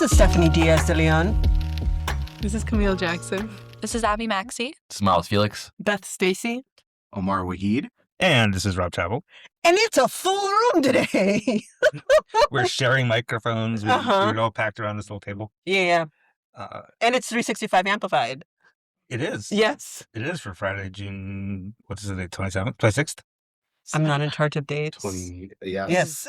is Stephanie Diaz de Leon. This is Camille Jackson. This is Abby Maxey. This is Miles Felix. Beth Stacy. Omar Wahid. And this is roundtable. And it's a full room today. We're sharing microphones. We're all packed around this little table. Yeah. And it's 365 amplified. It is. Yes. It is for Friday, June, what is it, 27th? 26th? I'm not in charge of dates. Yes.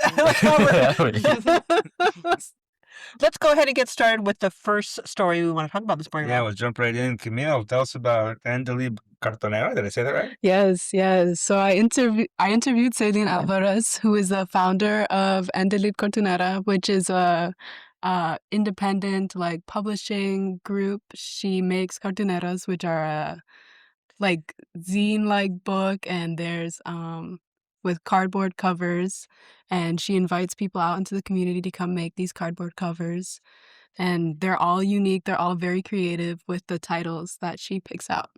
Let's go ahead and get started with the first story we want to talk about this morning. Yeah, we'll jump right in. Camille, tell us about Andalib Cartonera. Did I say that right? Yes. So I interviewed Celine Alvarez, who is the founder of Andalib Cartonera, which is a independent publishing group. She makes cartoneras, which are a zine book, and there's with cardboard covers, and she invites people out into the community to come make these cardboard covers, and they're all unique. They're all very creative with the titles that she picks out.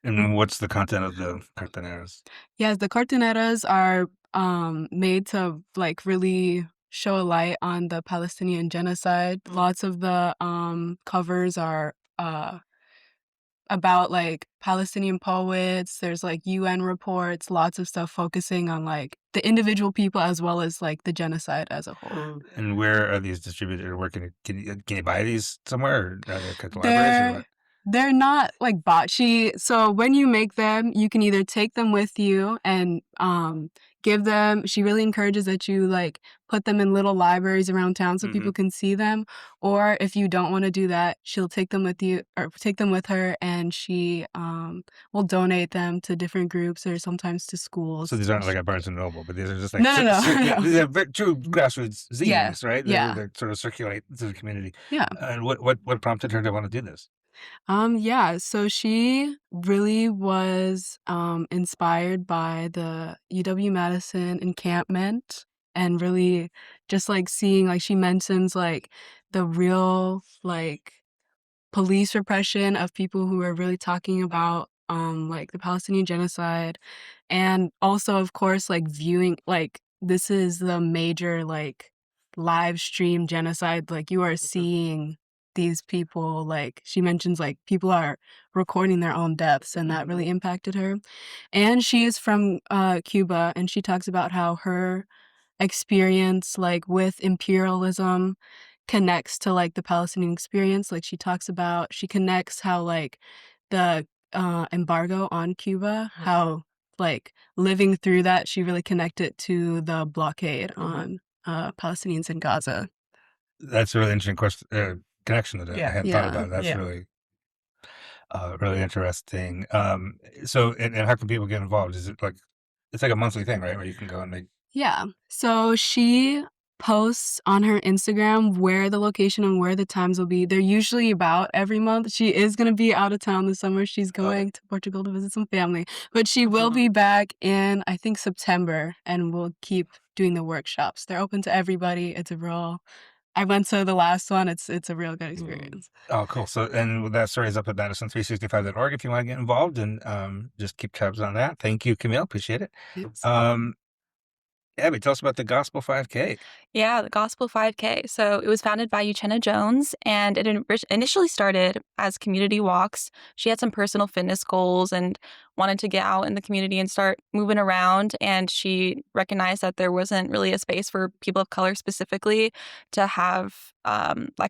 And what's the content of the cartoneras? Yes, the cartoneras are made to really show a light on the Palestinian genocide. Lots of the covers are about Palestinian poets. There's UN reports, lots of stuff focusing on the individual people as well as the genocide as a whole. And where are these distributed? Where can you buy these somewhere? Or are they at the libraries or what? They're not bought. So when you make them, you can either take them with you and give them. She really encourages that you put them in little libraries around town so people can see them. Or if you don't want to do that, she'll take them with you or take them with her, and she will donate them to different groups or sometimes to schools. So these aren't at Barnes and Noble, but these are just No. These are true grassroots zines, right? Yeah. They sort of circulate to the community. Yeah. And what prompted her to want to do this? So she really was inspired by the UW-Madison encampment, and really just seeing, she mentions the real police repression of people who are really talking about the Palestinian genocide, and also of course viewing this is the major live stream genocide. You are seeing these people, she mentions people are recording their own deaths, and that really impacted her. And she is from Cuba, and she talks about how her experience with imperialism connects to the Palestinian experience. She connects how the embargo on Cuba, how living through that, she really connected to the blockade on Palestinians in Gaza. That's a really interesting question. Connection to that. I hadn't thought about it. That's really really interesting. So and how can people get involved? Is it it's a monthly thing, right, where you can go and make? Yeah. So she posts on her Instagram where the location and where the times will be. They're usually about every month. She is going to be out of town this summer. She's going to Portugal to visit some family, but she will be back in, I think, September, and we'll keep doing the workshops. They're open to everybody. I went to the last one. It's a real good experience. Oh, cool. So, and that story is up at Madison365.org if you want to get involved, and just keep tabs on that. Thank you, Camille. Appreciate it. Thanks. Abby, tell us about the Gospel 5K. Yeah, the Gospel 5K. So it was founded by Uchenna Jones, and it initially started as community walks. She had some personal fitness goals and wanted to get out in the community and start moving around. And she recognized that there wasn't really a space for people of color specifically to have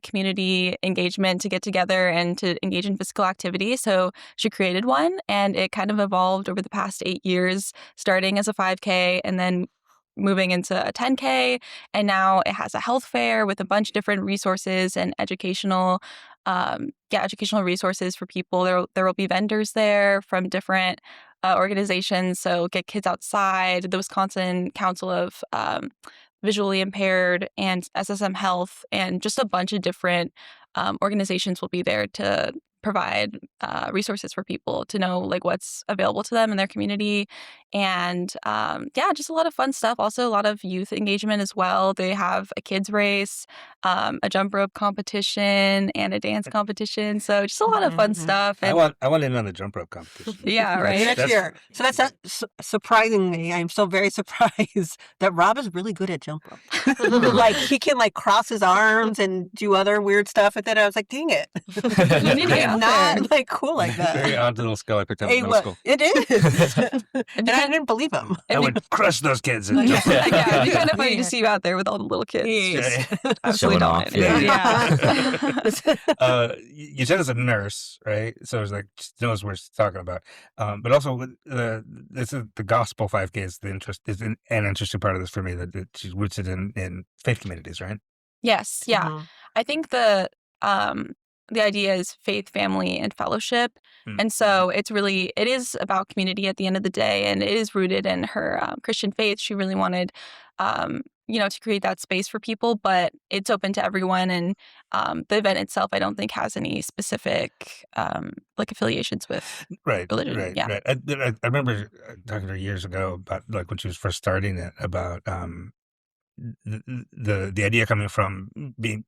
community engagement, to get together and to engage in physical activity. So she created one, and it kind of evolved over the past 8 years, starting as a 5K and then moving into a 10K, and now it has a health fair with a bunch of different resources and educational resources for people. There will be vendors there from different organizations. So Get Kids Outside, the Wisconsin Council of Visually Impaired, and SSM Health, and just a bunch of different organizations will be there to provide resources for people to know what's available to them in their community. And just a lot of fun stuff. Also, a lot of youth engagement as well. They have a kids race, a jump rope competition, and a dance competition. So just a lot of fun stuff. And I want in on the jump rope competition. Yeah, right. Next year. So that's not surprisingly. I'm so very surprised that Rob is really good at jump rope. Like he can like cross his arms and do other weird stuff. And then I was like, dang it, You need to get out there. not like cool like that. Very odd little skill I picked up in middle school. It is, and I didn't believe him. I would crush those kids. And jump Yeah, it'd be kind of funny to see you out there with all the little kids. Yes. Absolutely Showing off, dominating. Yeah. You said as a nurse, right? So it's like she knows what she's talking about. But also, this is the gospel 5K is an interesting part of this for me that she's rooted in faith communities, right? Yes, yeah. I think the idea is faith, family, and fellowship. And so it is about community at the end of the day, and it is rooted in her Christian faith. She really wanted, to create that space for people, but it's open to everyone. And the event itself, I don't think has any specific affiliations with religion. Right. I remember talking to her years ago about like when she was first starting it about the idea coming from being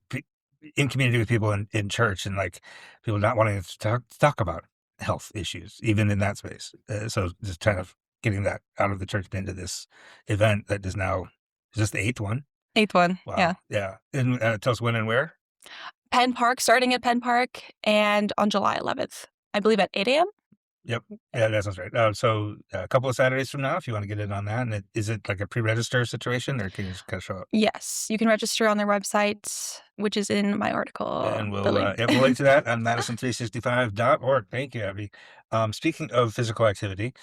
in community with people in church and like people not wanting to talk about health issues, even in that space. So just kind of getting that out of the church into this event that is now, is this the 8th one? 8th one, Wow. yeah. Yeah. And tell us when and where? Penn Park, starting at Penn Park, and on July 11th, I believe at 8 a.m. Yep. Yeah, that sounds right. So a couple of Saturdays from now, if you want to get in on that, and is it like a pre-register situation, or can you just kind of show up? Yes, you can register on their website, which is in my article. And we'll link. link to that on madison365.org. Thank you, Abby. Speaking of physical activity,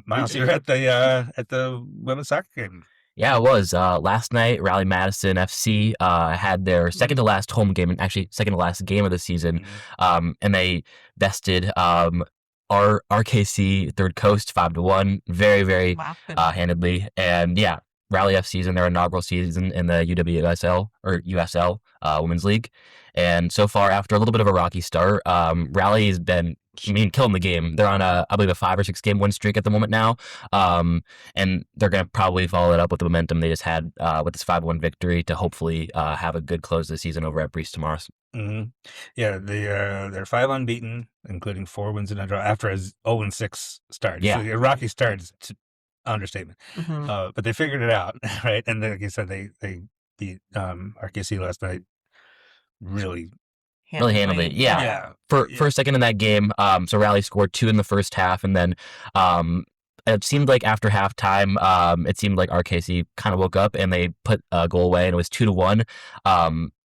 Miles, you were at the women's soccer game. Yeah, it was. Last night, Raleigh Madison FC had their second to last home game, and actually second to last game of the season. And they bested our RKC Third Coast 5-1, very, very handedly. And yeah, Raleigh FC is in their inaugural season in the UWSL or USL Women's League. And so far, after a little bit of a rocky start, Raleigh has been killing the game. They're on I believe a 5 or 6 game win streak at the moment now. And they're going to probably follow it up with the momentum they just had with this 5-1 victory to hopefully have a good close to the season over at Breese tomorrow. Mm-hmm. Yeah, they're 5 unbeaten, including 4 wins and a draw after a 0-6 start. Yeah. So a rocky start is understatement. Mm-hmm. But they figured it out, right? And like you said, they beat RKC last night really handily. Yeah. For a second in that game, so Raleigh scored 2 in the first half, and then it seemed like after halftime, it seemed like RKC kind of woke up and they put a goal away, and it was 2-1.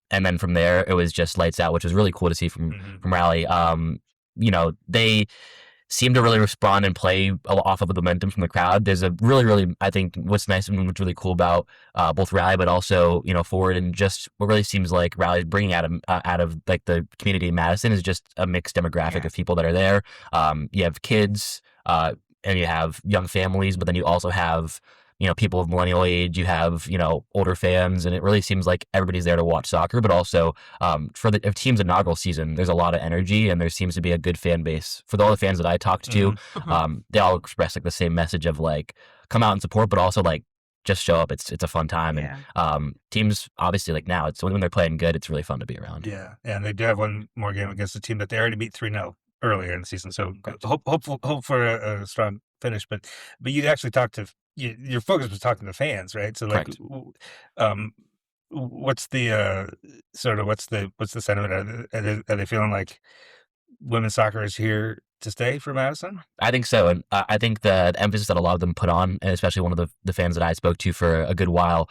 And then from there, it was just lights out, which was really cool to see from Raleigh. They seem to really respond and play off of the momentum from the crowd. There's a really, I think what's nice and what's really cool about both Raleigh, but also, forward, and just what really seems like Raleigh's bringing out of like the community in Madison is just a mixed demographic of people that are there. You have kids, and you have young families, but then you also have, people of millennial age, you have, older fans, and it really seems like everybody's there to watch soccer, but also for the team's inaugural season, there's a lot of energy, and there seems to be a good fan base. For all the fans that I talked to, they all express like the same message of like, come out and support, but also like, just show up. It's a fun time. And teams, obviously, like now, it's when they're playing good, it's really fun to be around. Yeah, and they do have one more game against a team that they already beat 3-0 earlier in the season, so hope for a strong finish. But you actually talked to your focus was talking to fans, right? So like, what's the sentiment? Are they feeling like women's soccer is here to stay for Madison? I think so, and I think the emphasis that a lot of them put on, and especially one of the fans that I spoke to for a good while,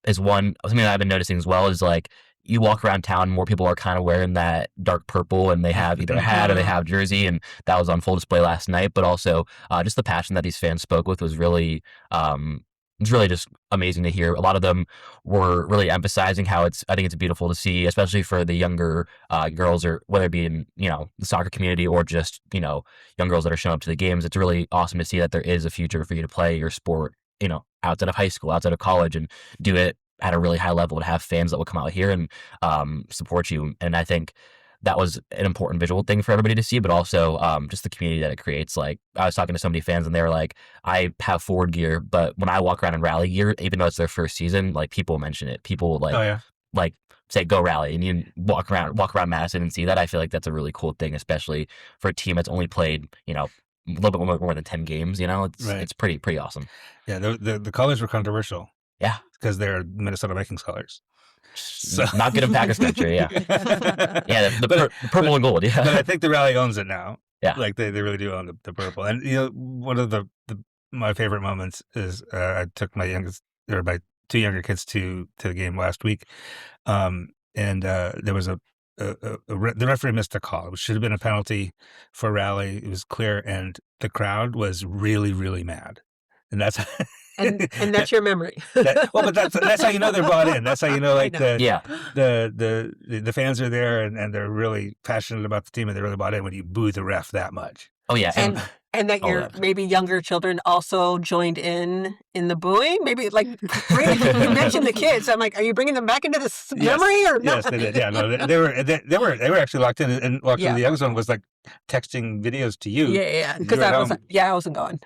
is something that I've been noticing as well is like, you walk around town, more people are kind of wearing that dark purple, and they have either a hat or they have jersey, and that was on full display last night. But also, just the passion that these fans spoke with was really, it's really just amazing to hear. A lot of them were really emphasizing how I think it's beautiful to see, especially for the younger girls, or whether it be in, the soccer community or just, young girls that are showing up to the games. It's really awesome to see that there is a future for you to play your sport, outside of high school, outside of college, and do it at a really high level, to have fans that will come out here and support you. And I think that was an important visual thing for everybody to see, but also just the community that it creates. Like, I was talking to so many fans, and they were like, I have forward gear, but when I walk around in Rally gear, even though it's their first season, like, people mention it. People like say go Rally, and you walk around Madison and see that. I feel like that's a really cool thing, especially for a team that's only played, a little bit more than 10 games. It's pretty awesome. Yeah, the colors were controversial. Yeah, because they're Minnesota Vikings colors. So. Not good in Packers country, yeah. Yeah, the purple and gold, yeah. But I think the Rally owns it now. Yeah. Like, they really do own the purple. And, one of my favorite moments is I took my two younger kids to the game last week. And there was the referee missed a call. It should have been a penalty for Rally. It was clear. And the crowd was really, really mad. And that's... And that's your memory. But that's how you know they're bought in. That's how you know, like, the fans are there and they're really passionate about the team and they're really bought in when you boo the ref that much. Oh yeah, and that your maybe younger children also joined in the booing. Maybe, like, you mentioned the kids. I'm like, are you bringing them back into this memory or not? Yes, they did. Yeah, no, they were actually locked in, and walked in. The youngest one was like texting videos to you. Yeah, because I wasn't going.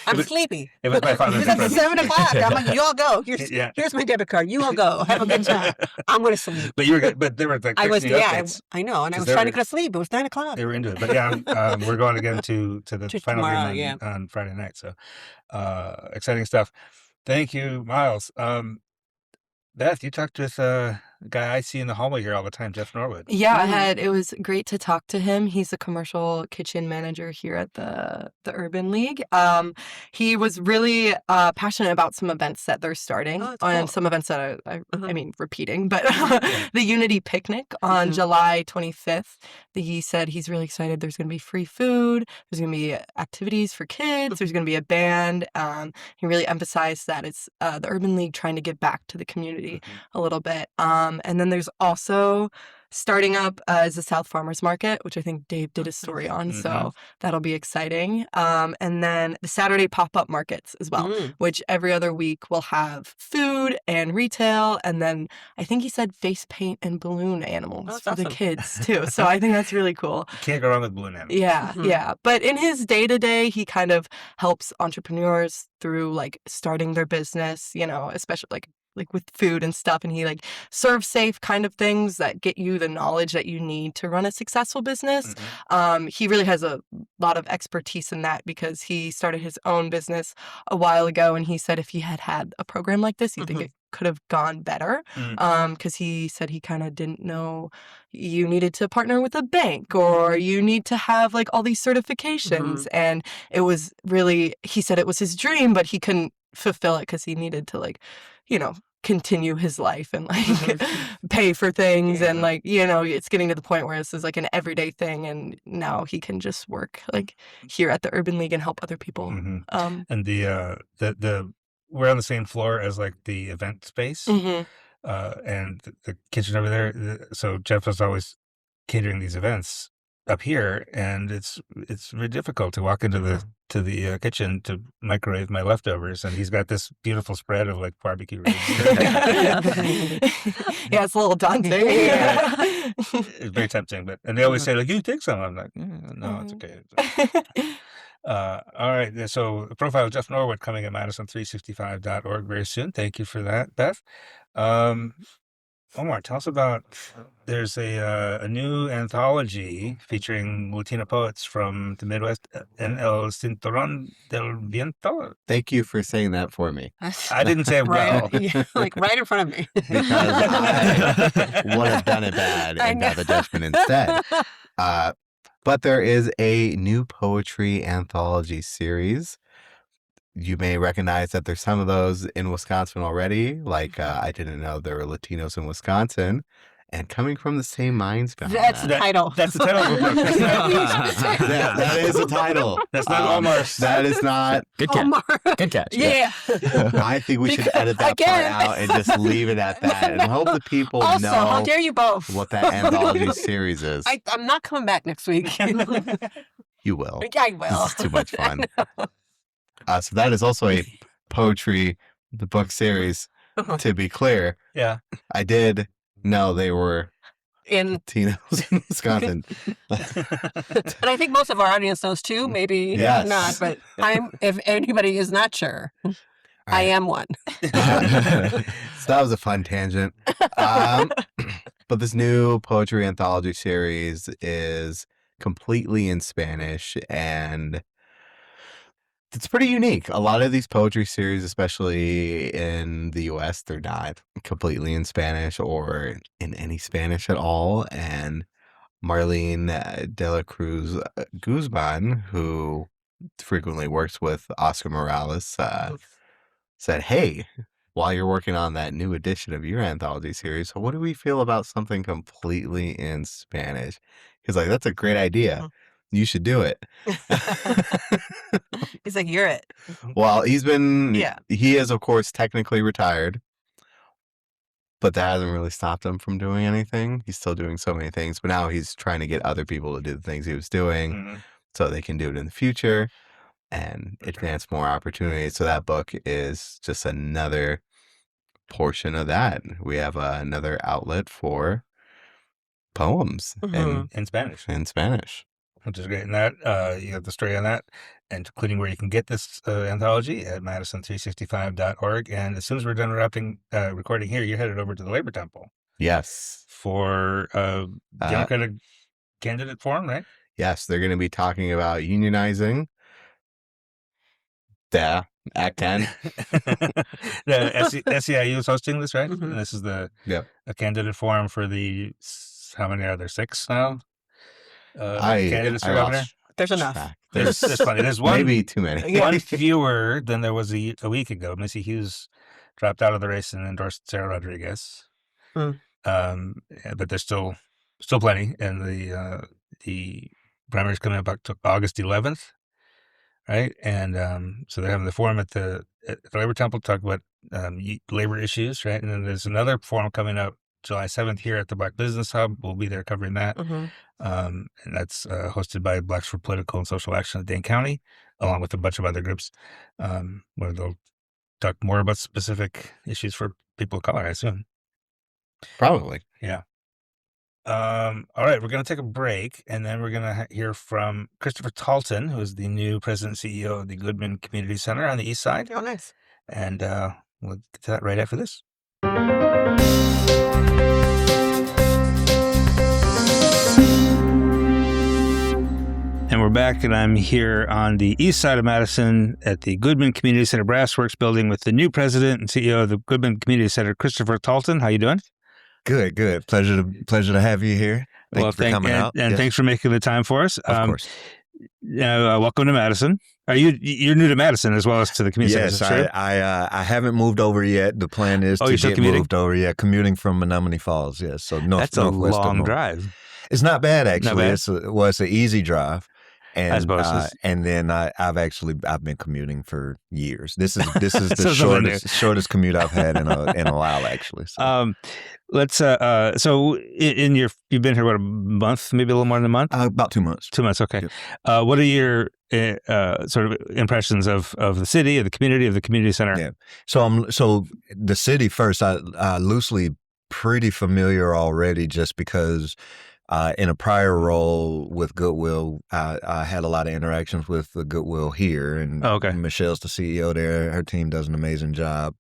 I'm sleepy. It was my father's. Because it's 7 o'clock. I'm like, you all go. Here's my debit card. You all go. Have a good time. I'm going to sleep. But they were like, I know, and I was trying to go to sleep. It was 9 o'clock. They were into it, but we're going again to the final tomorrow, game on Friday night. So exciting stuff. Thank you, Miles. Beth, you talked with a guy I see in the hallway here all the time, Jeff Norwood. Yeah, it was great to talk to him. He's a commercial kitchen manager here at the Urban League. He was really passionate about some events that they're starting, and some events that I mean, repeating, but the Unity Picnic on July 25th. He said he's really excited. There's going to be free food. There's going to be activities for kids. There's going to be a band. He really emphasized that it's the Urban League trying to give back to the community a little bit. And then there's also starting up is the South Farmers Market, which I think Dave did a story on, so that'll be exciting. And then the Saturday pop-up markets as well, which every other week will have food and retail, and then I think he said face paint and balloon animals for the kids too. So I think that's really cool. Can't go wrong with balloon animals. Yeah, yeah. But in his day-to-day, he kind of helps entrepreneurs through, like, starting their business, especially like with food and stuff, and he like serve safe kind of things that get you the knowledge that you need to run a successful business. He really has a lot of expertise in that because he started his own business a while ago, and he said if he had a program like this, he'd think it could have gone better, because he said he kind of didn't know you needed to partner with a bank or you need to have like all these certifications, and it was really, he said it was his dream, but he couldn't fulfill it because he needed to, like, continue his life and like pay for things, and like, it's getting to the point where this is like an everyday thing, and now he can just work like here at the Urban League and help other people. And the we're on the same floor as like the event space, and the kitchen over there. So Jeff is always catering these events up here, and it's very difficult to walk into the kitchen to microwave my leftovers, and he's got this beautiful spread of like barbecue ribs. Yeah, it's a little daunting. It's very tempting, and they always say like, "You take some." I'm like, "No, it's okay." All right, so the profile of Jeff Norwood coming at Madison365.org very soon. Thank you for that, Beth. Omar, tell us about, there's a new anthology featuring Latino poets from the Midwest en El Cinturón del Viento. Thank you for saying that for me. I didn't say it well. Like right in front of me. Because I would have done it bad and got the judgment instead. But there is a new poetry anthology series. You may recognize that there's some of those in Wisconsin already. Like, I didn't know there were Latinos in Wisconsin. And coming from the same minds behind That's the title. That's the title of the book. That is the title. That's not Omar's. That is not. Good catch. Omar. Good catch. Yeah. I think we should edit that part out and just leave it at that and hope the people Also, know how dare you both? what that anthology series is. I'm not coming back next week. You will. I will. This is too much fun. So that is also a poetry, the book series, to be clear. Yeah. I did know they were in Tino's, Wisconsin. and I think most of our audience knows too. Maybe Yes. not, but if anybody is not sure, I am one. So that was a fun tangent. But this new poetry anthology series is completely in Spanish, and it's pretty unique. A lot of these poetry series, especially in the US, they're not completely in Spanish or in any Spanish at all. And Marlene de la Cruz Guzman, who frequently works with Oscar Morales, said, "Hey, while you're working on that new edition of your anthology series, what do we feel about something completely in Spanish?" He's like, "That's a great idea. You should do it." He's like, "You're it." Well, he is, of course, technically retired, but that hasn't really stopped him from doing anything. He's still doing so many things, but now he's trying to get other people to do the things he was doing so they can do it in the future and advance more opportunities. So that book is just another portion of that. We have another outlet for poems in Spanish. In Spanish. Which is great. And that, you have the story on that, and including where you can get this anthology at madison365.org. And as soon as we're done recording here, you're headed over to the Labor Temple. Yes. For Democratic candidate forum, right? Yes, they're going to be talking about unionizing. Yeah, Act 10. The SEIU is hosting this, right? And this is a candidate forum for how many are there? 6 now? Candidates for governor? There's enough. There's funny. There's one, maybe too many. One fewer than there was a week ago. Missy Hughes dropped out of the race and endorsed Sarah Rodriguez. But there's still plenty, and the primary's coming up August 11th, right? And so they're having the forum at the Labor Temple to talk about labor issues, right? And then there's another forum coming up July 7th here at the Black Business Hub. We'll be there covering that. And that's hosted by Blacks for Political and Social Action of Dane County, along with a bunch of other groups, where they'll talk more about specific issues for people of color, I assume. Probably. Yeah. All right, we're going to take a break, and then we're going to hear from Christopher Talton, who is the new president and CEO of the Goodman Community Center on the East Side. Oh, nice. And we'll get to that right after this. And we're back, and I'm here on the east side of Madison at the Goodman Community Center Brassworks building with the new president and CEO of the Goodman Community Center, Christopher Talton. How you doing? Good. Pleasure to have you here. Thank you for coming out. And thanks for making the time for us. Of course. Welcome to Madison. You're new to Madison as well as to the community center? Yes, I haven't moved over yet. The plan is to get moved over. Yeah, commuting from Menominee Falls. Yes, so that's a long drive. It's not bad actually. It's an easy drive. And and then I've been commuting for years. This is the shortest commute I've had in a while actually. So. You've been here, what, a month, maybe a little more than a month? About 2 months. 2 months, okay. Yep. What are your sort of impressions of the city, of the community center? Yeah. So the city first, I loosely pretty familiar already, just because in a prior role with Goodwill, I had a lot of interactions with the Goodwill here, and Michelle's the CEO there. Her team does an amazing job.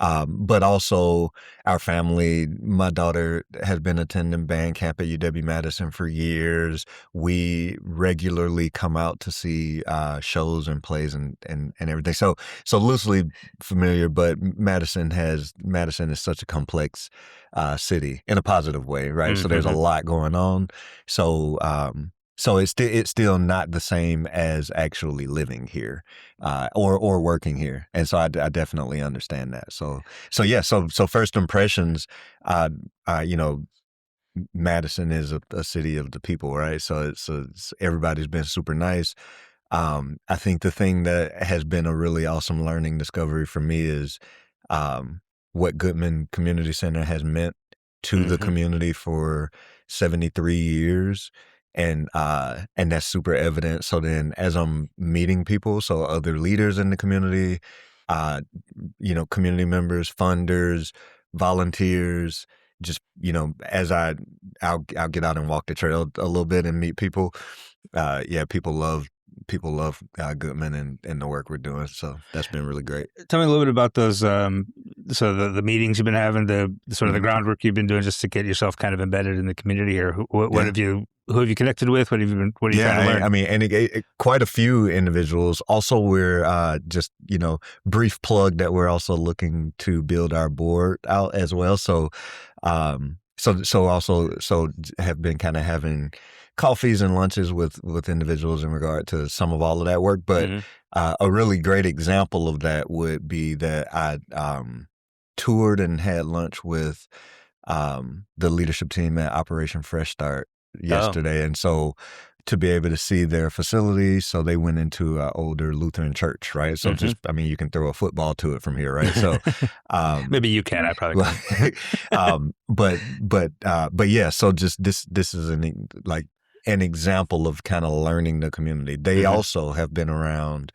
But also our family, my daughter has been attending band camp at UW-Madison for years. We regularly come out to see shows and plays and everything. So loosely familiar, but Madison is such a complex city in a positive way, right? So there's a lot going on. So it's still not the same as actually living here, or working here, and so I definitely understand that. So first impressions, Madison is a city of the people, right? So it's everybody's been super nice. I think the thing that has been a really awesome learning discovery for me is what Goodman Community Center has meant to the community for 73 years. And that's super evident. So then as I'm meeting people, so other leaders in the community, community members, funders, volunteers, just, as I'll get out and walk the trail a little bit and meet people. People love Goodman and the work we're doing. So that's been really great. Tell me a little bit about those. So the meetings you've been having, the sort of the groundwork you've been doing just to get yourself kind of embedded in the community here. What have you connected with? What are you trying to learn? I mean, and quite a few individuals. Also, we're just, brief plug that we're also looking to build our board out as well. So, so have been kind of having coffees and lunches with individuals in regard to some of all of that work. But a really great example of that would be that I toured and had lunch with the leadership team at Operation Fresh Start yesterday. And so to be able to see their facility, so they went into an older Lutheran church, right? So you can throw a football to it from here, right? So maybe you can. I probably can. But yeah. So just this is an example of kind of learning the community. They also have been around,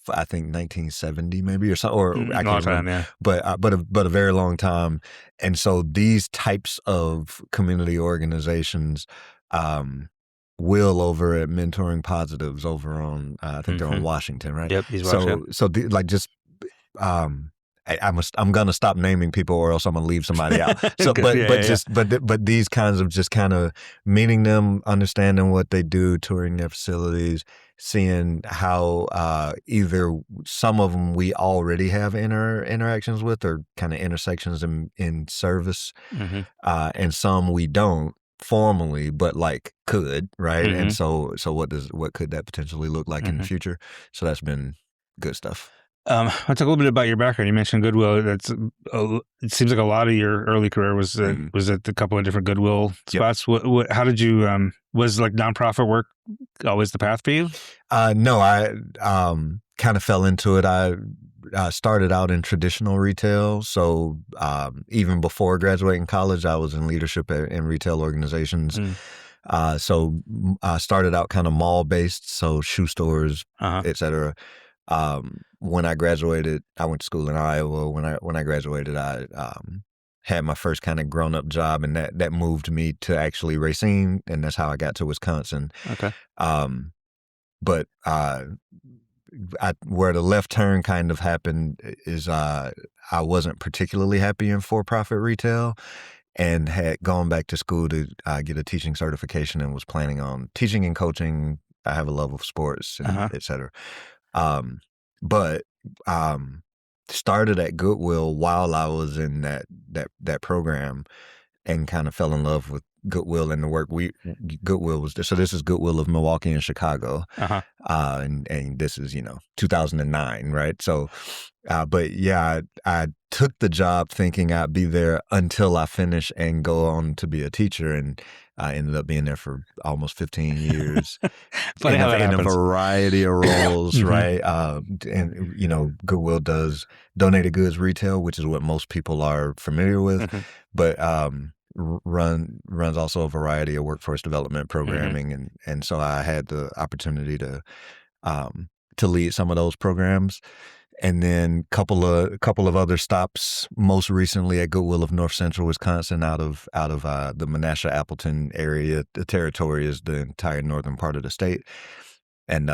I think 1970 maybe or so, or I can't remember, but a very long time. And so these types of community organizations will over at Mentoring Positives over on I think they're on Washington, right? Yep, he's Washington. I'm gonna stop naming people, or else I'm gonna leave somebody out. So, but these kinds of just kind of meeting them, understanding what they do, touring their facilities, seeing how either some of them we already have interactions with, or kind of intersections in service, and some we don't formally, but could, right? And so what could that potentially look like in the future? So that's been good stuff. I'll talk a little bit about your background. You mentioned Goodwill. It seems like a lot of your early career was at a couple of different Goodwill spots. How did you? Was nonprofit work always the path for you? No, I kind of fell into it. I started out in traditional retail, so even before graduating college, I was in leadership in retail organizations. So I started out kind of mall based, so shoe stores, et cetera. When I graduated, I went to school in Iowa. When I graduated, I had my first kind of grown up job, and that moved me to actually Racine, and that's how I got to Wisconsin. Okay. But where the left turn kind of happened is I wasn't particularly happy in for-profit retail, and had gone back to school to get a teaching certification, and was planning on teaching and coaching. I have a love of sports, and et cetera. But started at Goodwill while I was in that program, and kind of fell in love with Goodwill and the work Goodwill was. So this is Goodwill of Milwaukee and Chicago, and this is 2009, right? So, but yeah, I took the job thinking I'd be there until I finish and go on to be a teacher, and I ended up being there for almost 15 years Funny how that in a happens. variety of roles, right? And, Goodwill does donated goods retail, which is what most people are familiar with, but runs also a variety of workforce development programming. And so I had the opportunity to lead some of those programs. And then couple of other stops, most recently at Goodwill of North Central Wisconsin, out of the Menasha Appleton area. The territory is the entire northern part of the state. And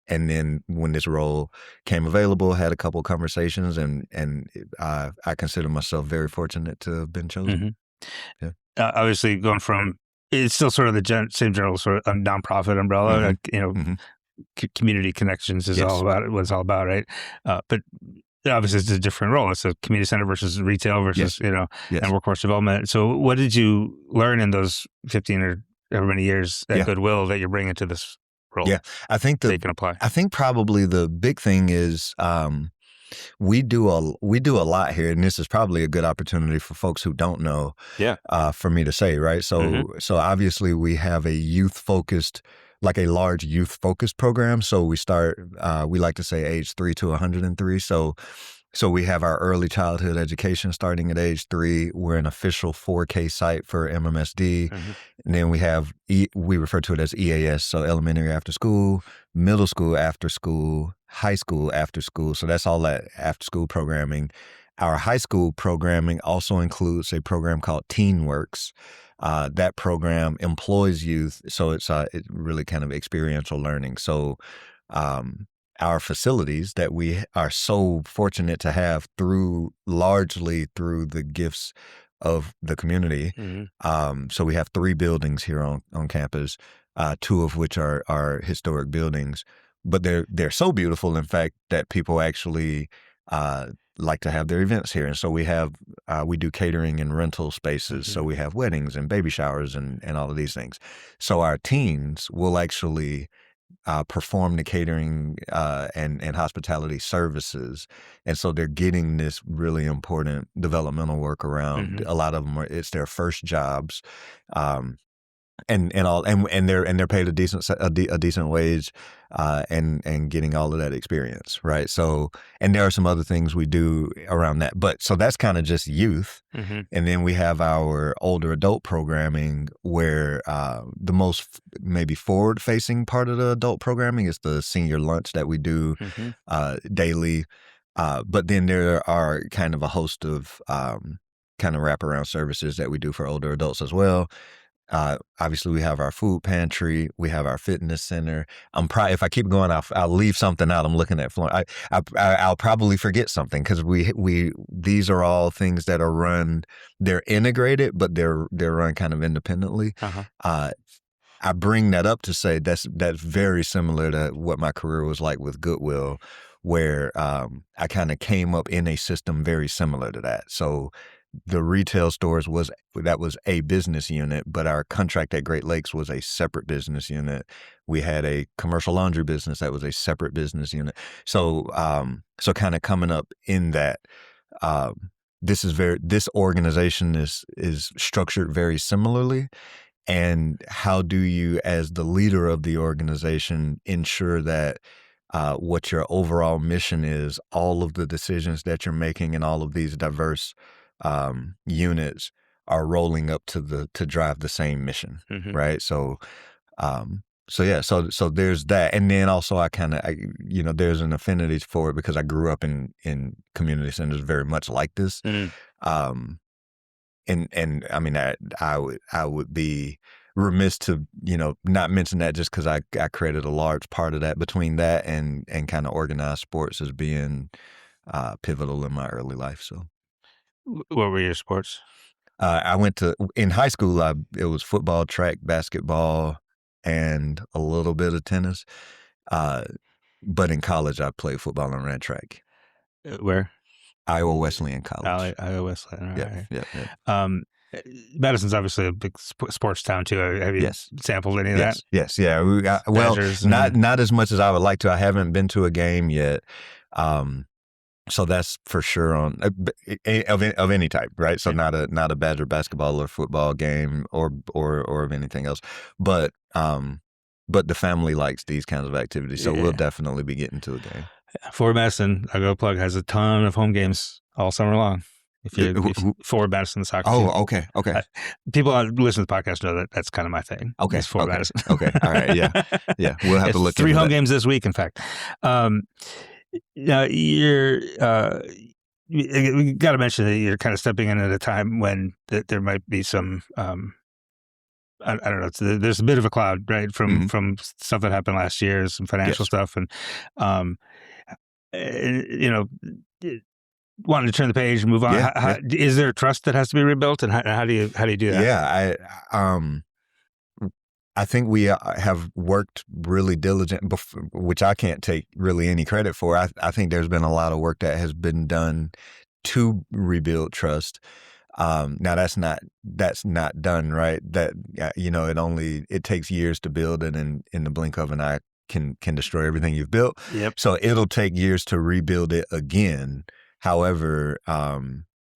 then when this role came available, had a couple of conversations, and I consider myself very fortunate to have been chosen. Yeah. Obviously, going from, it's still sort of the same general sort of nonprofit umbrella, community connections is all about it. What it's all about, right? But obviously, it's a different role. It's a community center versus retail versus and workforce development. So, what did you learn in those 15 or however many years at Goodwill that you're bringing to this role? Yeah, I think that you can apply. I think probably the big thing is we do a lot here, and this is probably a good opportunity for folks who don't know. For me to say, right? So obviously we have a a large youth focused program. So we start, we like to say age 3 to 103. So we have our early childhood education starting at age 3. We're an official 4K site for MMSD. And then we have, we refer to it as EAS. So elementary after school, middle school after school, high school after school. So that's all that after school programming. Our high school programming also includes a program called Teen Works. That program employs youth, so it's really kind of experiential learning. So our facilities that we are so fortunate to have largely through the gifts of the community. So we have 3 buildings here on campus, 2 of which are historic buildings, but they're so beautiful, in fact, that people actually like to have their events here. And so we do catering and rental spaces. So we have weddings and baby showers and all of these things. So our teens will actually perform the catering and hospitality services. And so they're getting this really important developmental work around. A lot of them it's their first jobs. And they're paid a decent wage, and getting all of that experience, right? So, and there are some other things we do around that, but so that's kind of just youth, and then we have our older adult programming, where the most maybe forward-facing part of the adult programming is the senior lunch that we do daily, but then there are kind of a host of kind of wraparound services that we do for older adults as well. Obviously, we have our food pantry. We have our fitness center. If I keep going, I'll leave something out. I'm looking at Florence. I'll probably forget something, because these are all things that are run. They're integrated, but they're run kind of independently. I bring that up to say that's very similar to what my career was like with Goodwill, where I kind of came up in a system very similar to that. So the retail stores was a business unit, but our contract at Great Lakes was a separate business unit. We had a commercial laundry business that was a separate business unit. So kind of coming up in that, this organization is structured very similarly. And how do you, as the leader of the organization, ensure that what your overall mission is, all of the decisions that you're making and all of these diverse units are rolling up to drive the same mission, right? So there's that, and then also I there's an affinity for it because I grew up in community centers very much like this, and I mean I would be remiss to not mention that, just because I created a large part of that between that and kind of organized sports as being pivotal in my early life. So. What were your sports? I went in high school, it was football, track, basketball, and a little bit of tennis. But in college, I played football and ran track. Where? Iowa Wesleyan College. Iowa Wesleyan. Yeah, right. yeah. Madison's obviously a big sports town too. Have you sampled any of that? Yes, yeah. Not as much as I would like to. I haven't been to a game yet. So that's for sure of any type, right? So not a Badger basketball or football game or of anything else, but the family likes these kinds of activities, so we'll definitely be getting to a game. Forward Madison, I go plug, has a ton of home games all summer long. Forward Madison, the soccer team. Oh, okay. People who listen to the podcast know that that's kind of my thing. Okay, Forward Madison. Okay, all right, yeah. We'll have to look. 3 home games this week, in fact. Now we got to mention that you're kind of stepping in at a time when there might be some, I don't know. There's a bit of a cloud, right, from stuff that happened last year, some financial stuff, and wanting to turn the page and move on. Is there trust that has to be rebuilt, and how do you do that? Yeah, I think we have worked really diligent, which I can't take really any credit for. I think there's been a lot of work that has been done to rebuild trust. Now that's not done, right? That it takes years to build it, and in the blink of an eye can destroy everything you've built. Yep. So it'll take years to rebuild it again. However,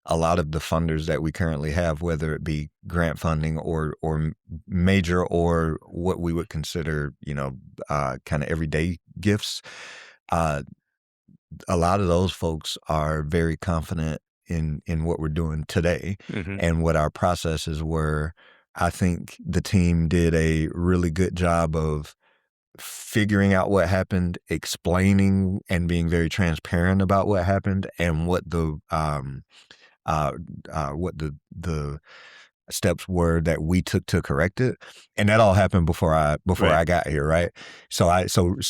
a lot of the funders that we currently have, whether it be grant funding or major or what we would consider, kind of everyday gifts, a lot of those folks are very confident in what we're doing today and what our processes were. I think the team did a really good job of figuring out what happened, explaining and being very transparent about what happened, and what the steps were that we took to correct it. And that all happened before I got here, right? So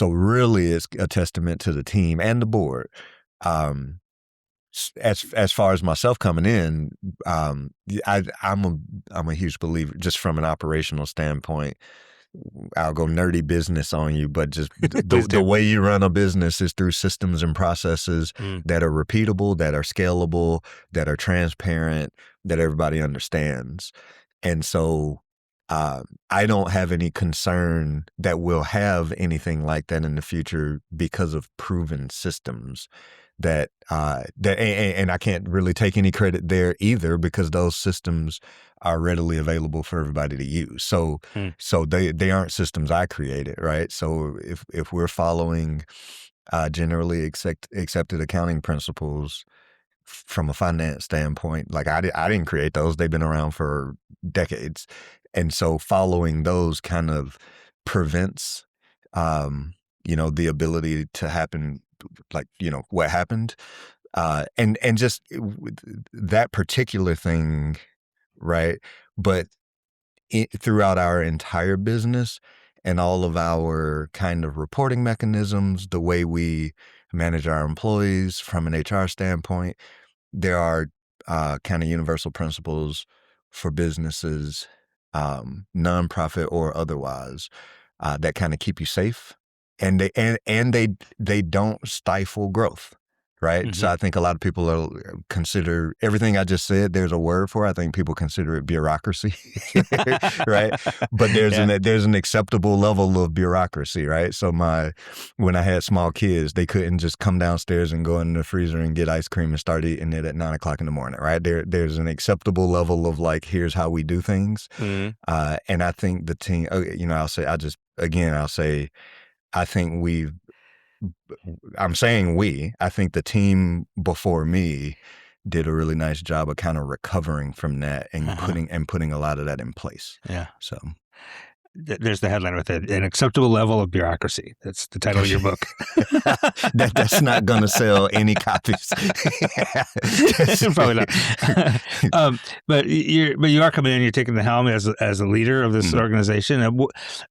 really it's a testament to the team and the board. As far as myself coming in, I'm a huge believer, just from an operational standpoint. I'll go nerdy business on you, but just the way you run a business is through systems and processes that are repeatable, that are scalable, that are transparent, that everybody understands. And so I don't have any concern that we'll have anything like that in the future because of proven systems. And I can't really take any credit there either, because those systems are readily available for everybody to use. So they aren't systems I created, right? So if we're following generally accepted accounting principles from a finance standpoint, like I didn't create those. They've been around for decades, and so following those kind of prevents the ability to happen, like, what happened, and just that particular thing, right? But throughout our entire business and all of our kind of reporting mechanisms, the way we manage our employees from an HR standpoint, there are kind of universal principles for businesses, nonprofit or otherwise, that kind of keep you safe. And they don't stifle growth, right? Mm-hmm. So I think a lot of people consider everything I just said. There's a word for it. I think people consider it bureaucracy, right? But there's an acceptable level of bureaucracy, right? So when I had small kids, they couldn't just come downstairs and go in the freezer and get ice cream and start eating it at 9:00 in the morning, right? There's an acceptable level of, like, here's how we do things. Mm-hmm. And I think the team, I'll say. I think I think the team before me did a really nice job of kind of recovering from that and putting a lot of that in place. Yeah. So there's the headline with it: an acceptable level of bureaucracy. That's the title of your book. That's not going to sell any copies. Probably not. But you are coming in. You're taking the helm as a leader of this organization.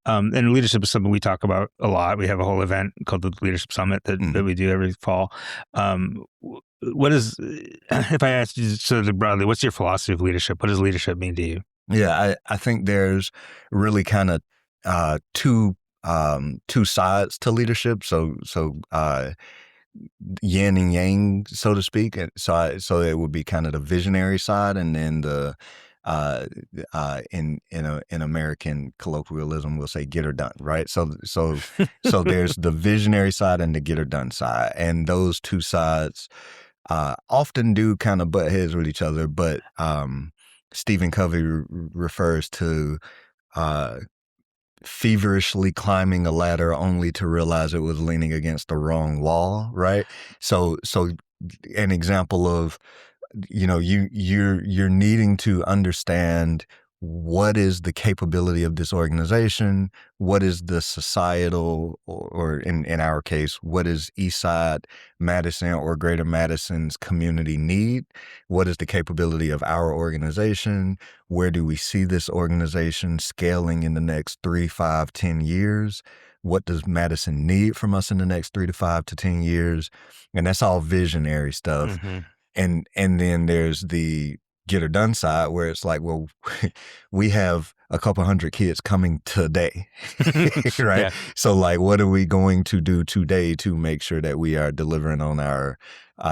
And leadership is something we talk about a lot. We have a whole event called the Leadership Summit that we do every fall. What is, if I asked you sort of broadly, what's your philosophy of leadership? What does leadership mean to you? Yeah, I think there's really kind of two sides to leadership. So yin and yang, so to speak. So it would be kind of the visionary side, and then the in American colloquialism we'll say get her done, right? So there's the visionary side and the get her done side, and those two sides often do kind of butt heads with each other, but Stephen Covey refers to feverishly climbing a ladder only to realize it was leaning against the wrong wall, right? So an example of, you're needing to understand what is the capability of this organization, what is the societal, or in our case, what is Eastside Madison or Greater Madison's community need? What is the capability of our organization? Where do we see this organization scaling in the next 3, 5, 10 years? What does Madison need from us in the next 3 to 5 to 10 years? And that's all visionary stuff. Mm-hmm. And then there's the get her done side, where it's like, well, we have a couple hundred kids coming today, right? Yeah. So, like, what are we going to do today to make sure that we are delivering on our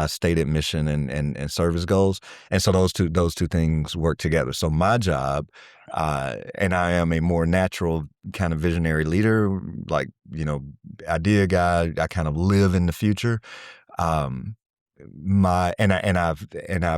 stated mission and service goals? And so those two things work together. So my job, and I am a more natural kind of visionary leader, like, idea guy. I kind of live in the future. I've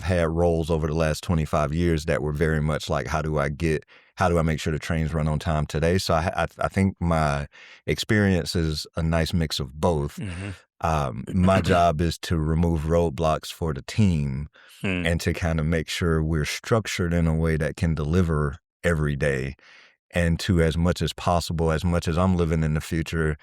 had roles over the last 25 years that were very much like, how do I make sure the trains run on time today? So I think my experience is a nice mix of both. Mm-hmm. My job is to remove roadblocks for the team and to kind of make sure we're structured in a way that can deliver every day. and to, as much as possible, as much as I'm living in the future,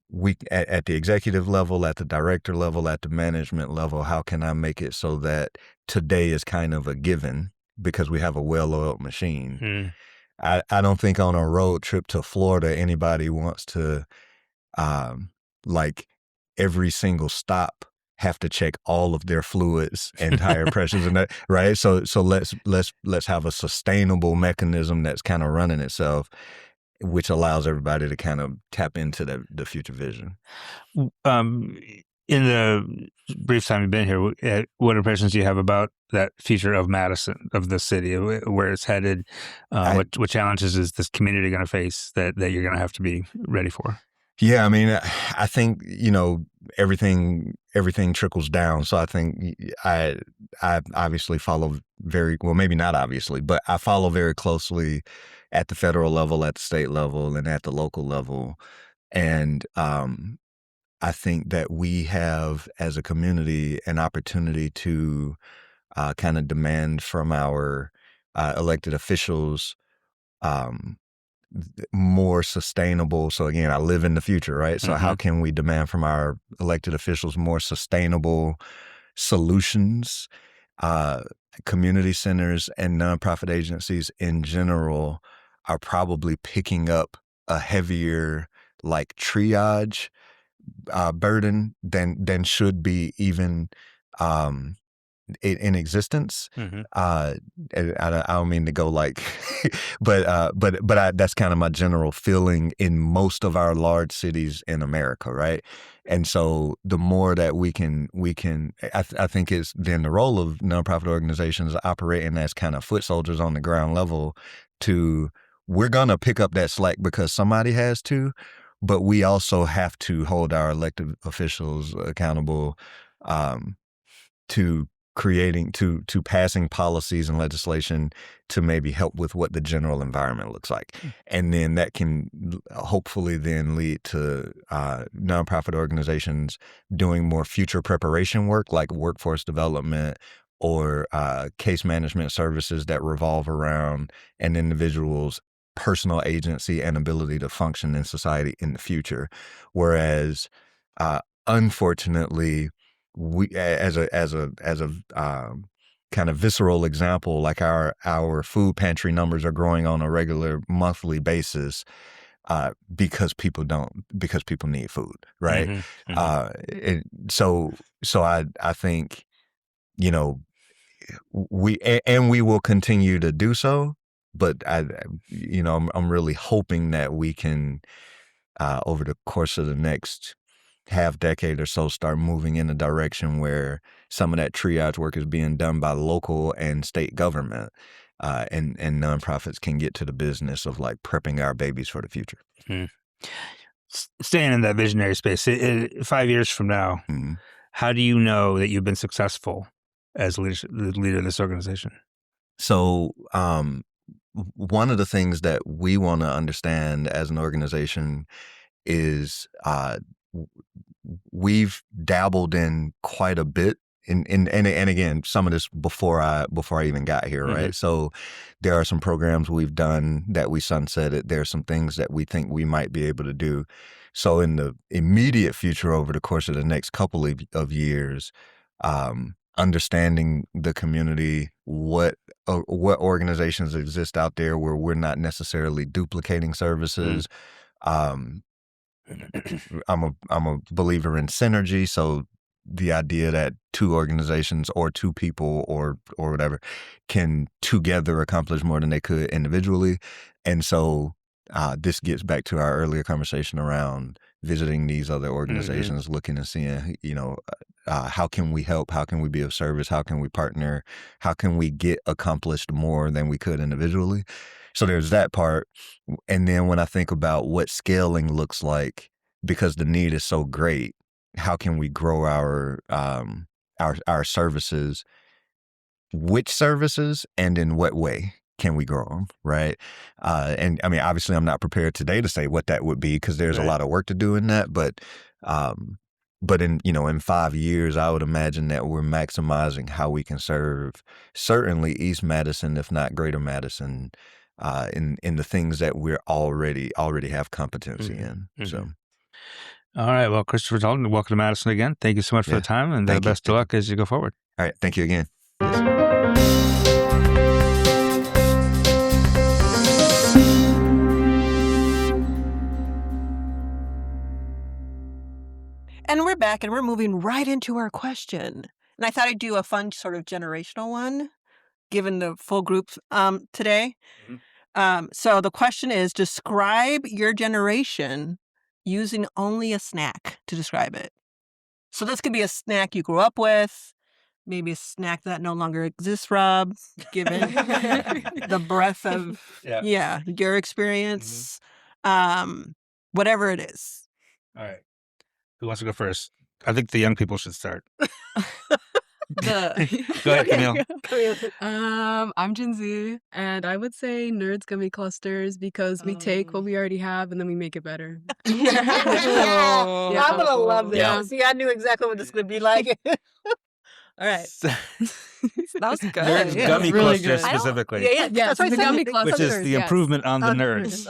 we at the executive level, at the director level, at the management level, how can I make it so that today is kind of a given because we have a well-oiled machine? I don't think on a road trip to Florida anybody wants to like every single stop have to check all of their fluids and tire pressures and that, right? So let's have a sustainable mechanism that's kind of running itself, which allows everybody to kind of tap into the future vision. In the brief time you've been here, what impressions do you have about that future of Madison, of the city, where it's headed? What challenges is this community going to face that you're going to have to be ready for? Yeah, I mean, I think, everything trickles down. So I think I obviously follow maybe not obviously, but I follow very closely at the federal level, at the state level, and at the local level. And I think that we have, as a community, an opportunity to kind of demand from our elected officials more sustainable. So again, I live in the future, right? So how can we demand from our elected officials more sustainable solutions? Community centers and nonprofit agencies in general are probably picking up a heavier like triage burden than should be even in existence. I don't mean to go like, but that's kind of my general feeling in most of our large cities in America, right? And so the more that we can, I think it's then the role of nonprofit organizations operating as kind of foot soldiers on the ground level we're going to pick up that slack because somebody has to, but we also have to hold our elected officials accountable to passing policies and legislation to maybe help with what the general environment looks like. And then that can hopefully then lead to nonprofit organizations doing more future preparation work like workforce development or case management services that revolve around an individual's personal agency and ability to function in society in the future. Whereas, unfortunately, we as a kind of visceral example, like our food pantry numbers are growing on a regular monthly basis because people need food, right? So I think we will continue to do so, but I'm really hoping that we can over the course of the next half decade or so start moving in a direction where some of that triage work is being done by local and state government, and nonprofits can get to the business of like prepping our babies for the future. Staying in that visionary space, 5 years from now, how do you know that you've been successful as the leader of this organization? So one of the things that we want to understand as an organization is we've dabbled in quite a bit and again, some of this before I even got here, right? So there are some programs we've done that we sunsetted. There are some things that we think we might be able to do. So in the immediate future, over the course of the next couple of years, understanding the community, what organizations exist out there where we're not necessarily duplicating services. I'm a believer in synergy, so the idea that two organizations or two people or whatever can together accomplish more than they could individually. And so this gets back to our earlier conversation around visiting these other organizations, looking and seeing, how can we help? How can we be of service? How can we partner? How can we get accomplished more than we could individually? So there's that part. And then when I think about what scaling looks like, because the need is so great, how can we grow our services? Which services and in what way can we grow them, right? And I mean, obviously, I'm not prepared today to say what that would be because there's a lot of work to do in that. But in 5 years, I would imagine that we're maximizing how we can serve certainly East Madison, if not Greater Madison, in the things that we're already have competency in. So. All right. Well, Christopher Talton, welcome to Madison again. Thank you so much for the time, and best of luck as you go forward. All right. Thank you again. Yes. And we're back, and we're moving right into our question. And I thought I'd do a fun sort of generational one, given the full group today. So the question is, describe your generation using only a snack to describe it. So this could be a snack you grew up with, maybe a snack that no longer exists, Rob, given the breadth of your experience, whatever it is. All right. Who wants to go first? I think the young people should start. Go ahead, Camille. I'm Gen Z, and I would say Nerds Gummy Clusters because we take what we already have and then we make it better. I'm gonna love this. Yeah. See, I knew exactly what this would be like. All right. That was good. Nerds Yeah, Gummy it's really Clusters good. specifically, Yeah, Yes, that's what I the said. gummy which is clusters, the yes. improvement on the nerds.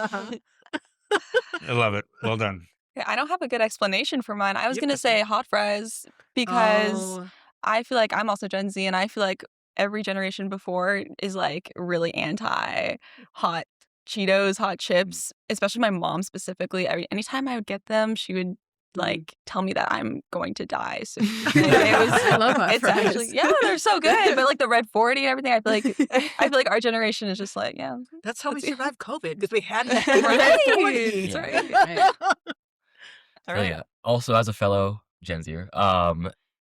I love it. Well done. Yeah, I don't have a good explanation for mine. I was going to say hot fries because I feel like I'm also Gen Z, and I feel like every generation before is like really anti hot Cheetos, hot chips, especially my mom specifically. Anytime I would get them, she would like tell me that I'm going to die. So I love hot fries. actually, they're so good. But like the red 40 and everything, I feel like our generation is just like, That's how we survived COVID, because we had that. Right. Right. All So, right. yeah. Also, as a fellow Gen Zer,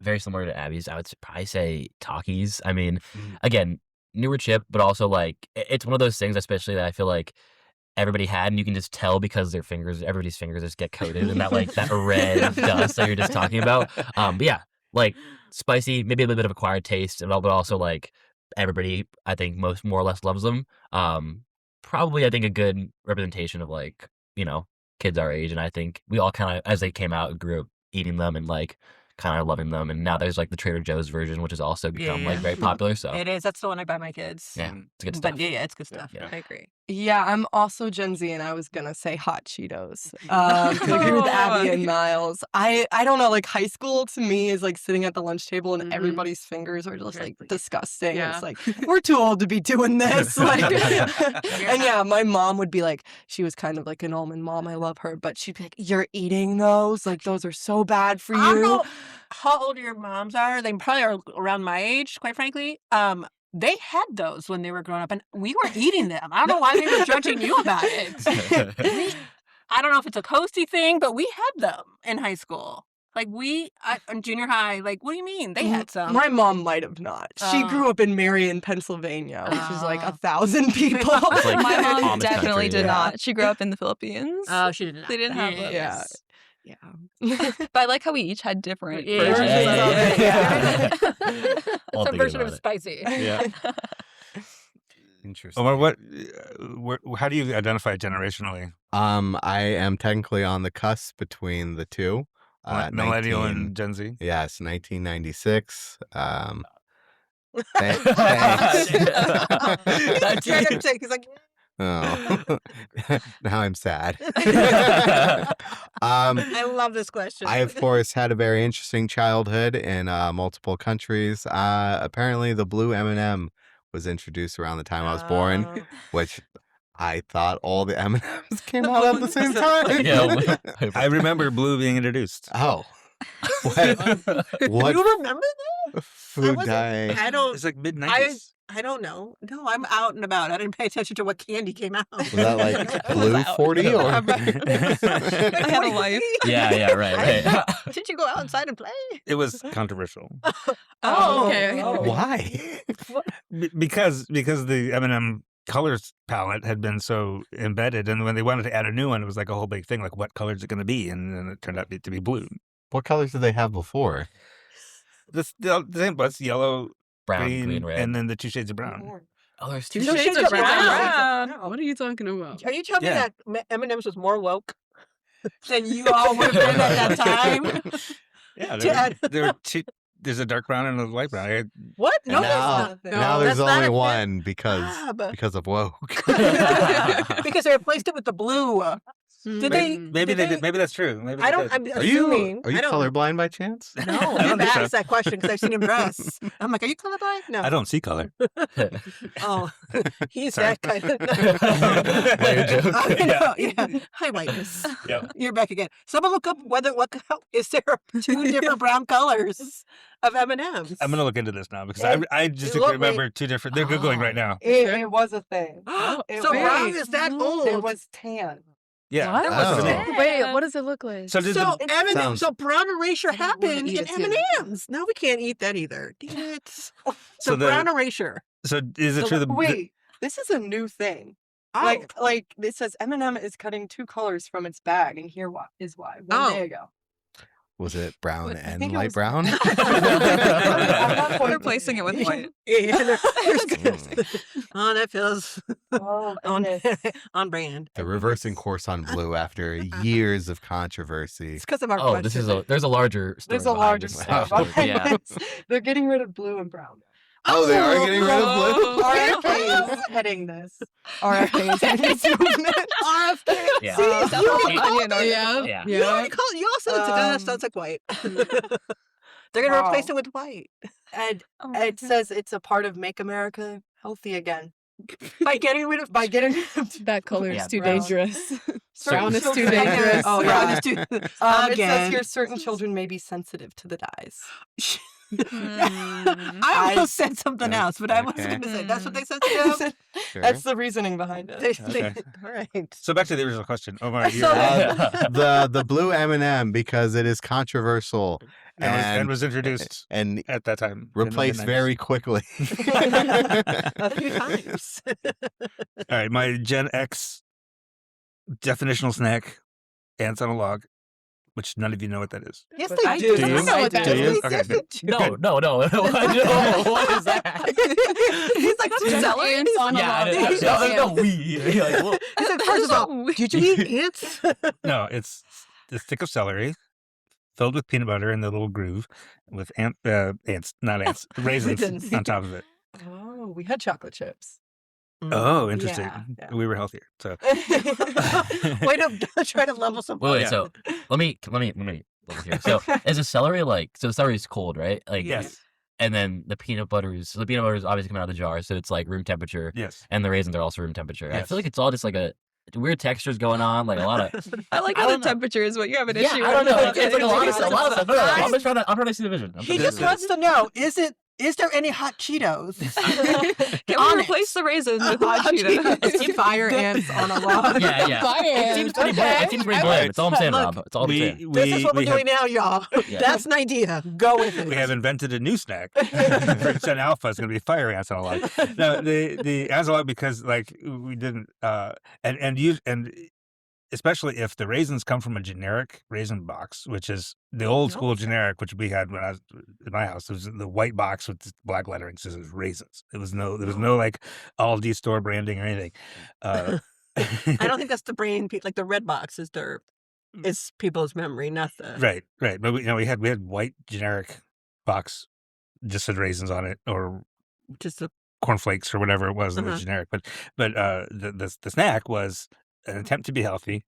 very similar to Abby's, I would probably say Takis. I mean, again, newer chip, but also like it's one of those things, especially that I feel like everybody had, and you can just tell because everybody's fingers just get coated in that like that red dust that you're just talking about. But yeah, like spicy, maybe a little bit of acquired taste, but also like everybody, I think more or less loves them. Probably, I think a good representation of like, kids our age, and I think we all kind of, as they came out, grew up eating them and like kind of loving them, and now there's like the Trader Joe's version, which has also become like very popular. So It is. That's the one I buy my kids. yeah, it's good stuff. But yeah, it's good stuff. Yeah. I agree. Yeah, I'm also Gen Z, and I was gonna say hot Cheetos. I agree with Abby and Miles. I don't know, like high school to me is like sitting at the lunch table and everybody's fingers are just like disgusting. Yeah. It's like we're too old to be doing this. Like, and yeah, my mom would be like, she was kind of like an almond mom. I love her, but she'd be like, "You're eating those? Like those are so bad for you." I don't know how old your moms are. They probably are around my age, quite frankly. They had those when they were growing up, and we were eating them. I don't know why they were judging you about it. I don't know if it's a coasty thing, but we had them in high school. Like in junior high, like, what do you mean? They had some. My mom might have not. She grew up in Marion, Pennsylvania, which is like 1,000 people. It's like My mom Amish definitely country, did yeah. not. She grew up in the Philippines. Oh, she did not. They didn't have those. Yeah. But I like how we each had different Yeah. versions Yeah. of it. All Some thinking version of about it. spicy. Yeah. Interesting. Omar, how do you identify generationally? I am technically on the cusp between the two. Millennial 19 and Gen Z? Yes, 1996. Thanks. He's like, Oh. Now I'm sad. I love this question. I, of course, had a very interesting childhood in multiple countries. Apparently, the blue M&M was introduced around the time I was born, which I thought all the M&Ms came out at the same time. Yeah. I remember blue being introduced. Oh. What You remember that? food wasn't- dye? I don't. It's like mid-90s. I don't know. No, I'm out and about. I didn't pay attention to what candy came out. Was that like blue 40 or? I had a life. Yeah, right. Did you go outside and play? It was controversial. Oh, okay. Why? Because the M&M colors palette had been so embedded, and when they wanted to add a new one, it was like a whole big thing, like what color is it going to be? And then it turned out to be blue. What colors did they have before? The same, but it's yellow, Brown, green, green, red. and then the 2 shades of brown. Oh, there's Two two No shades shades of of brown. brown. What are you talking about? Are you telling me Yeah. that M&M's was more woke than you all would have been at that time? Yeah, Dad. there were two. there's a dark brown and a light brown. What? No, now, there's not. now there's That's not only a thing. one Bob. because of woke. Because they replaced it with the blue. Did they? Maybe did they did. Maybe that's true. Maybe I they don't. did. I'm Are you assuming. I don't know. colorblind by chance? No, I don't I've think so. asked that question because I've seen him dress. I'm like, are you colorblind? No. I don't see color. Oh, he's Sorry. that kind of. White joke. I know, yeah. Hi, whiteness. Yep. You're back again. Someone look up what is there 2 different brown colors of M&Ms? I'm gonna look into this now because It- I just it looked remember 2 different. They're googling right now. It was a thing. So brown is that old? It was tan. Yeah. What? Oh. Wait, what does it look like? So did So the, M&Ms, Sounds- so brown erasure I don't wanna happened eat in it too. M&Ms. Now we can't eat that either. Damn it. So So the- brown erasure. so is it true? Wait, this is a new thing. Oh. Like it says M&M is cutting 2 colors from its bag, and here is why. One Oh. day ago. Was it brown I and think it light was- brown? I'm not quite- Replacing it with white. Yeah, oh, that feels Oh, on, goodness. on brand. The reversing course on blue after years of controversy. It's because of our Oh, question. there's a larger story. There's a behind larger this, story actually. behind Yeah. this. They're getting rid of blue and brown. Oh, they are getting rid of blue? RFK is heading this. RFK is heading this movement. RFK. Yeah. See, you already called it. Yeah. You already called it. You also said it sounds like white. They're going to replace it with white. And Oh, it says it's a part of Make America Healthy Again. By getting rid of By getting That color is Yeah, too brown. dangerous. Certain Brown is too children- dangerous. Oh, Brown yeah. is too- It says Again. here certain children may be sensitive to the dyes. I almost said something else, but I wasn't Okay. going to say. That's what they said to you? Sure. That's the reasoning behind it. Okay. All right. So back to the original question. Omar, you So- The blue M&M because it is controversial and was introduced and at that time. in the replaced mid-90s. very quickly. A few times. All right, my Gen X definitional snack, ants on a log, which none of you know what that is. Yes, But they I do. do. I know what that Do is. you? Yes, Okay. they do. No. What is that? He's like, Just celery? ants on a Yeah, log. no, we. You're like, well, He's like, first of all, did you eat ants? No, it's the stick of celery filled with peanut butter in the little groove with ants, not ants, raisins Raisins. on top of it. Oh, we had chocolate chips. Oh, interesting. Yeah. We were healthier. So Way to try to level some. wait. Yeah. So let me level here. So is the celery so the celery is cold, right? Like yes, and then the peanut butter is obviously coming out of the jar, so it's like room temperature, yes. and the raisins are also room temperature. I Yes. feel like it's all just like a weird textures going on, like a lot of. I like I how the don't know. temperature is what you have an Yeah, issue I don't with. know. It's like a lot of stuff. No, I'm just trying to see the vision. He just wants to know: is there any hot Cheetos? Can On we it. replace the raisins with Hot hot Cheetos? Cheetos. Fire ants on a log. Yeah. Fire It seems pretty bland. It seems pretty bland. It's all I'm saying, Look, Rob. It's all I'm saying. This is what we're we doing now, y'all. Yeah. That's an idea. Go with it. We have invented a new snack for Gen Alpha. It's going to be fire ants on a log. No, the ants on a log because like we didn't and especially if the raisins come from a generic raisin box, which is the old school generic, which we had when I was in my house. It was the white box with the black lettering says it was raisins. There was no like Aldi store branding or anything. I don't think that's the brain. Like the red box is people's memory, not the. right. But we had white generic box, just said raisins on it, or Just the. cornflakes or whatever it was that Uh-huh. was generic. But the snack was an attempt to be healthy.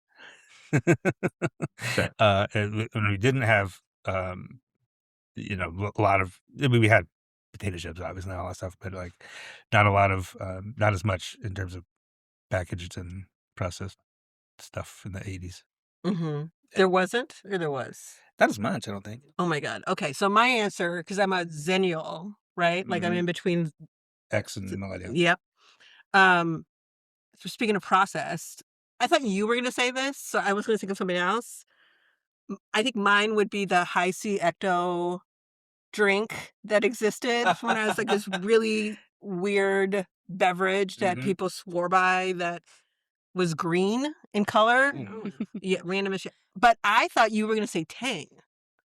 And we didn't have a lot of. I mean, we had potato chips, obviously, and all that stuff, but like not a lot of, not as much in terms of packaged and processed stuff in the 80s. Mm-hmm. There wasn't, or there was. Not as much, I don't think. Oh my God. Okay, so my answer, because I'm a Zennial, right? Like I'm Mhm. in between. X and millennial. Yep. So speaking of processed, I thought you were going to say this, so I was going to think of something else. I think mine would be the high C ecto drink that existed when I was like this really weird beverage that Mhm. people swore by that was green in color. Mm. Yeah, random as shit. But I thought you were going to say Tang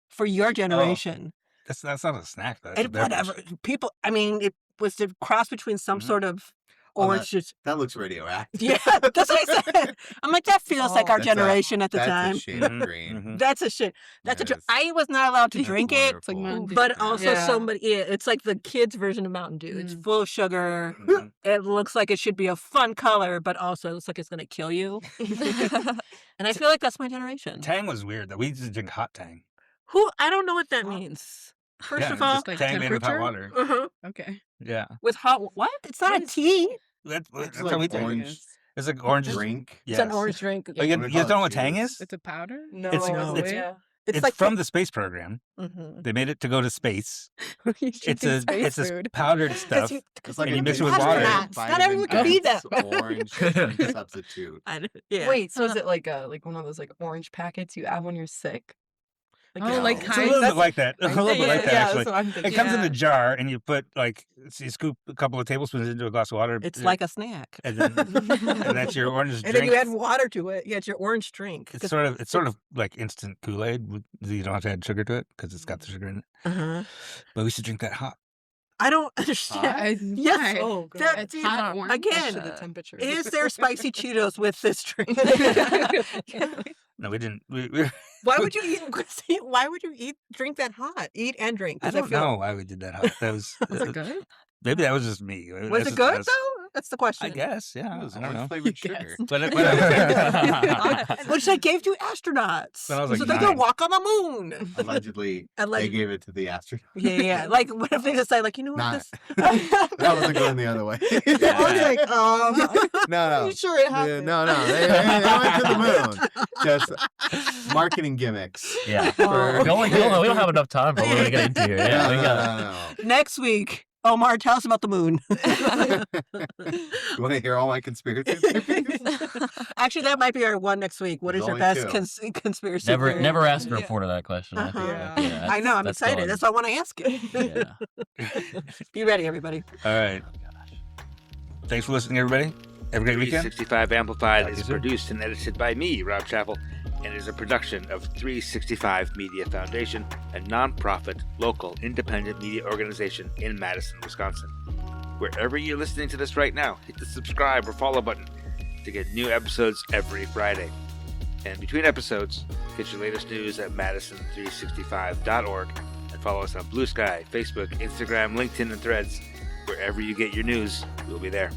for your generation. That's not a snack, though. That's a And whatever. beverage. People, I mean, it was the cross between some Mhm. sort of orange juice. That looks radioactive. Yeah, that's what I said. I'm like, that feels like our That's generation at the That's time. a shade of green. That's a shit. That's That a. is- I was not allowed to That's drink it, It's like wonderful. Mountain Dew. but also Yeah. somebody. Yeah, it's like the kids' version of Mountain Dew. It's Mm. full of sugar. Mhm. It looks like it should be a fun color, but also it looks like it's going to kill you. And I feel like that's my generation. Tang was weird, though. We used to drink hot Tang. Who? I don't know what that means. First Yeah, of all, just like Tang made with hot temperature? water. uh-huh. Okay. Yeah. With hot. What? It's not a tea. That's It's how like we drink. orange It's like orange drink. It's an orange drink. Oh, you What do guys they don't know call what it? Tang is? It's a powder? No, It's- it's, it's- It's It's like from the space program. Mhm. They made it to go to space. It's Drinking space it's this food. powdered stuff. It's like And you a mix it with water. astronauts. Not everyone can be that way. Orange drink substitute. Yeah. Wait, so is it like one of those like orange packets you have when you're sick? Oh, like It's a little bit like that. A little bit like that, yeah, actually. that's what I'm It thinking. comes in a jar, and you put you scoop a couple of tablespoons into a glass of water. It's like a snack. and that's your orange And drink. then you add water to it. Yeah, it's your orange drink. It's sort of like instant Kool-Aid. You don't have to add sugar to it because it's got the sugar in it. Uh-huh. But we used to drink that hot. I don't understand. Yes. Why? Oh, God. That- It's see, hot orange. again, To the temperature. Is there spicy Cheetos with this drink? No, we didn't. Why would you eat? Why would you drink that hot? Eat and drink. I 'cause don't know why we did that hot. That was. Was it good? Maybe that was just me. Was it good though? That's the question. I guess. Yeah. It was I don't know. orange flavored sugar. But Which they gave to astronauts, When I was, like, so they 9. could walk on the moon. Allegedly, they gave it to the astronaut. Yeah. Like, what if they decide, like, you know what? Not- This... That wasn't going the other way. I was like, no. you sure it Yeah, happened? no. They went to the moon. Just marketing gimmicks. Yeah. Oh. We don't have enough time for what we're going to get into here. Yeah, we got Next week, Omar, tell us about the moon. You want to hear all my conspiracy theories? Actually, that might be our one next week. What is There's your only best two. conspiracy theory? never asked a reporter that question. I Uh-huh. feel like. Yeah, I know. I'm that's excited. done. That's why I want to ask you. Yeah. Be ready, everybody. All right. Thanks for listening, everybody. Have a great weekend. 365 Amplified Talk to is you soon. produced and edited by me, Rob Chappell, and is a production of 365 Media Foundation, a nonprofit, local, independent media organization in Madison, Wisconsin. Wherever you're listening to this right now, hit the subscribe or follow button to get new episodes every Friday. And between episodes, get your latest news at madison365.org and follow us on Blue Sky, Facebook, Instagram, LinkedIn, and Threads. Wherever you get your news, we'll be there.